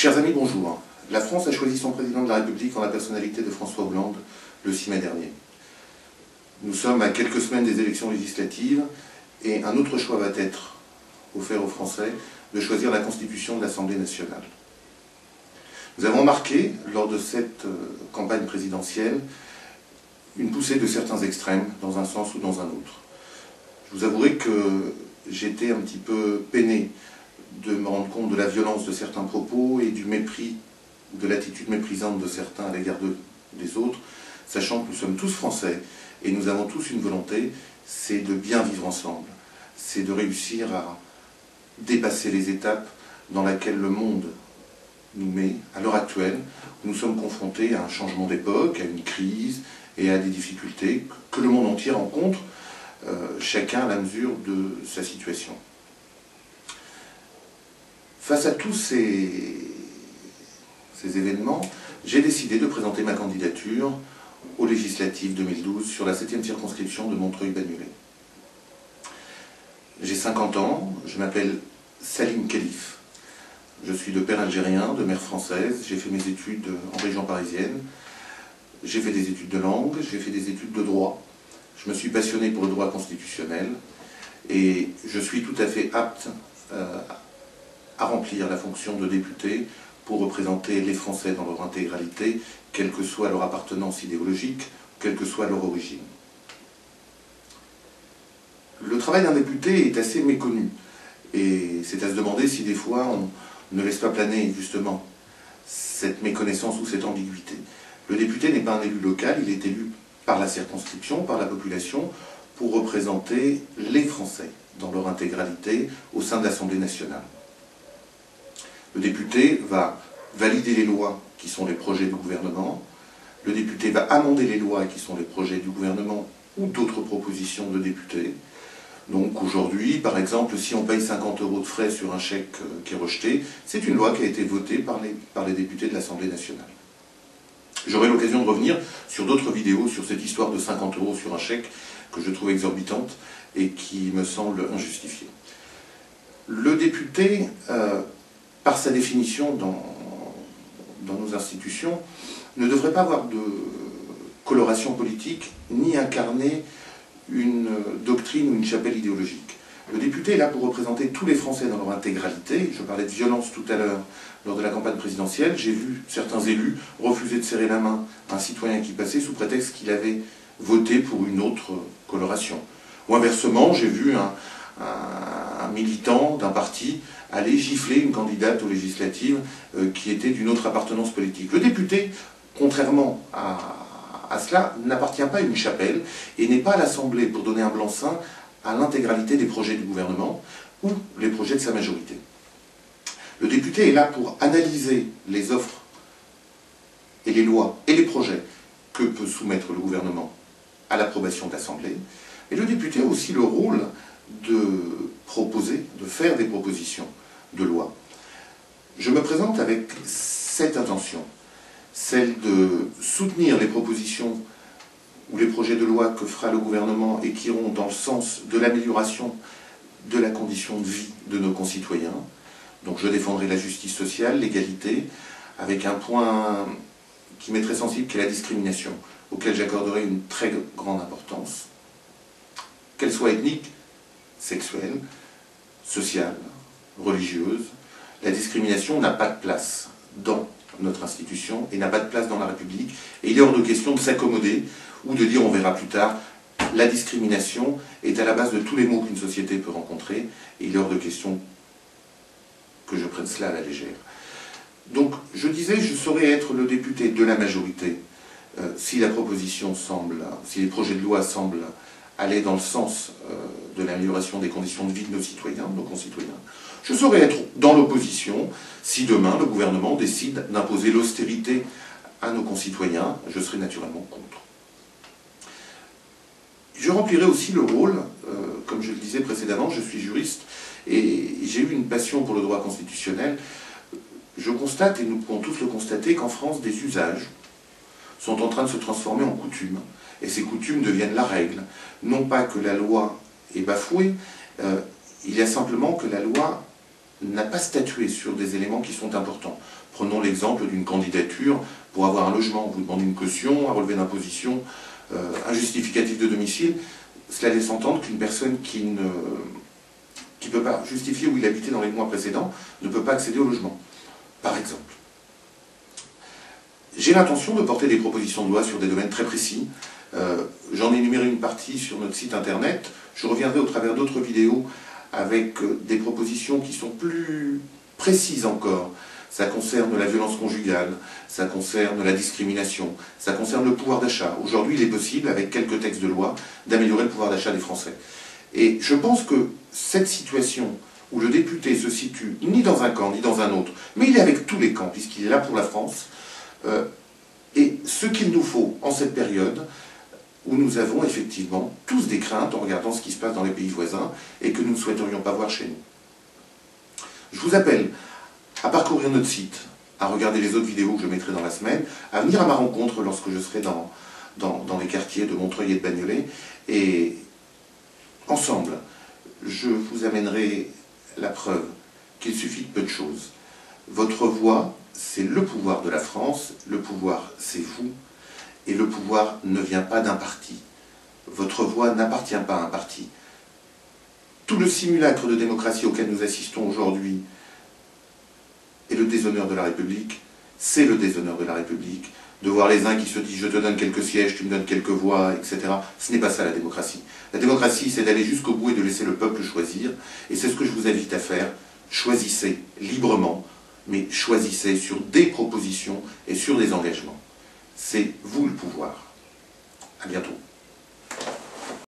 Chers amis, bonjour. La France a choisi son président de la République en la personnalité de François Hollande le 6 mai dernier. Nous sommes à quelques semaines des élections législatives et un autre choix va être offert aux Français de choisir la constitution de l'Assemblée nationale. Nous avons marqué, lors de cette campagne présidentielle, une poussée de certains extrêmes dans un sens ou dans un autre. Je vous avouerai que j'étais un petit peu peiné de me rendre compte de la violence de certains propos et du mépris, de l'attitude méprisante de certains à l'égard des autres, sachant que nous sommes tous Français et nous avons tous une volonté, c'est de bien vivre ensemble, c'est de réussir à dépasser les étapes dans lesquelles le monde nous met à l'heure actuelle. Nous sommes confrontés à un changement d'époque, à une crise et à des difficultés que le monde entier rencontre, chacun à la mesure de sa situation. Face à tous ces événements, j'ai décidé de présenter ma candidature aux législatives 2012 sur la 7e circonscription de Montreuil-Bagnolet. J'ai 50 ans, je m'appelle Salim Khelif. Je suis de père algérien, de mère française, j'ai fait mes études en région parisienne, j'ai fait des études de langue, j'ai fait des études de droit, je me suis passionné pour le droit constitutionnel et je suis tout à fait apte à remplir la fonction de député pour représenter les Français dans leur intégralité, quelle que soit leur appartenance idéologique, quelle que soit leur origine. Le travail d'un député est assez méconnu et c'est à se demander si des fois on ne laisse pas planer justement cette méconnaissance ou cette ambiguïté. Le député n'est pas un élu local, il est élu par la circonscription, par la population, pour représenter les Français dans leur intégralité au sein de l'Assemblée nationale. Le député va valider les lois qui sont les projets du gouvernement, le député va amender les lois qui sont les projets du gouvernement ou d'autres propositions de députés. Donc aujourd'hui, par exemple, si on paye 50 € de frais sur un chèque qui est rejeté, c'est une loi qui a été votée par les députés de l'Assemblée nationale. J'aurai l'occasion de revenir sur d'autres vidéos sur cette histoire de 50 € sur un chèque que je trouve exorbitante et qui me semble injustifiée. Le député, par sa définition dans nos institutions, ne devrait pas avoir de coloration politique ni incarner une doctrine ou une chapelle idéologique. Le député est là pour représenter tous les Français dans leur intégralité. Je parlais de violence tout à l'heure lors de la campagne présidentielle. J'ai vu certains élus refuser de serrer la main à un citoyen qui passait sous prétexte qu'il avait voté pour une autre coloration. Ou inversement, j'ai vu un militant d'un parti aller gifler une candidate aux législatives qui était d'une autre appartenance politique. Le député, contrairement à cela, n'appartient pas à une chapelle et n'est pas à l'Assemblée pour donner un blanc-seing à l'intégralité des projets du gouvernement ou les projets de sa majorité. Le député est là pour analyser les offres et les lois et les projets que peut soumettre le gouvernement à l'approbation de l'Assemblée. Et le député a aussi le rôle de proposer, de faire des propositions de loi. Je me présente avec cette intention, celle de soutenir les propositions ou les projets de loi que fera le gouvernement et qui iront dans le sens de l'amélioration de la condition de vie de nos concitoyens. Donc je défendrai la justice sociale, l'égalité, avec un point qui m'est très sensible, qui est la discrimination, auquel j'accorderai une très grande importance, qu'elle soit ethnique, sexuelle, sociale, religieuse. La discrimination n'a pas de place dans notre institution et n'a pas de place dans la République. Et il est hors de question de s'accommoder ou de dire on verra plus tard. La discrimination est à la base de tous les maux qu'une société peut rencontrer et il est hors de question que je prenne cela à la légère. Donc je disais, je saurais être le député de la majorité si la proposition semble, si les projets de loi semblent aller dans le sens de l'amélioration des conditions de vie de nos citoyens, de nos concitoyens. Je saurais être dans l'opposition si demain le gouvernement décide d'imposer l'austérité à nos concitoyens. Je serai naturellement contre. Je remplirai aussi le rôle, comme je le disais précédemment, je suis juriste et j'ai eu une passion pour le droit constitutionnel. Je constate, et nous pouvons tous le constater, qu'en France, des usages sont en train de se transformer en coutumes. Et ces coutumes deviennent la règle. Non pas que la loi est bafouée, il y a simplement que la loi n'a pas statué sur des éléments qui sont importants. Prenons l'exemple d'une candidature pour avoir un logement. Vous demandez une caution, un relevé d'imposition, un justificatif de domicile. Cela laisse entendre qu'une personne qui ne peut pas justifier où il habitait dans les mois précédents ne peut pas accéder au logement, par exemple. J'ai l'intention de porter des propositions de loi sur des domaines très précis. J'en ai énuméré une partie sur notre site internet. Je reviendrai au travers d'autres vidéos avec des propositions qui sont plus précises encore. Ça concerne la violence conjugale, ça concerne la discrimination, ça concerne le pouvoir d'achat. Aujourd'hui, il est possible, avec quelques textes de loi, d'améliorer le pouvoir d'achat des Français. Et je pense que cette situation où le député se situe ni dans un camp, ni dans un autre, mais il est avec tous les camps, puisqu'il est là pour la France, et ce qu'il nous faut en cette période, où nous avons effectivement tous des craintes en regardant ce qui se passe dans les pays voisins, et que nous ne souhaiterions pas voir chez nous. Je vous appelle à parcourir notre site, à regarder les autres vidéos que je mettrai dans la semaine, à venir à ma rencontre lorsque je serai dans les quartiers de Montreuil et de Bagnolet, et ensemble, je vous amènerai la preuve qu'il suffit de peu de choses. Votre voix, c'est le pouvoir de la France, le pouvoir, c'est vous, et le pouvoir ne vient pas d'un parti. Votre voix n'appartient pas à un parti. Tout le simulacre de démocratie auquel nous assistons aujourd'hui est le déshonneur de la République, c'est le déshonneur de la République, de voir les uns qui se disent « je te donne quelques sièges, tu me donnes quelques voix », etc. Ce n'est pas ça la démocratie. La démocratie, c'est d'aller jusqu'au bout et de laisser le peuple choisir, et c'est ce que je vous invite à faire. Choisissez librement, mais choisissez sur des propositions et sur des engagements. C'est vous le pouvoir. À bientôt.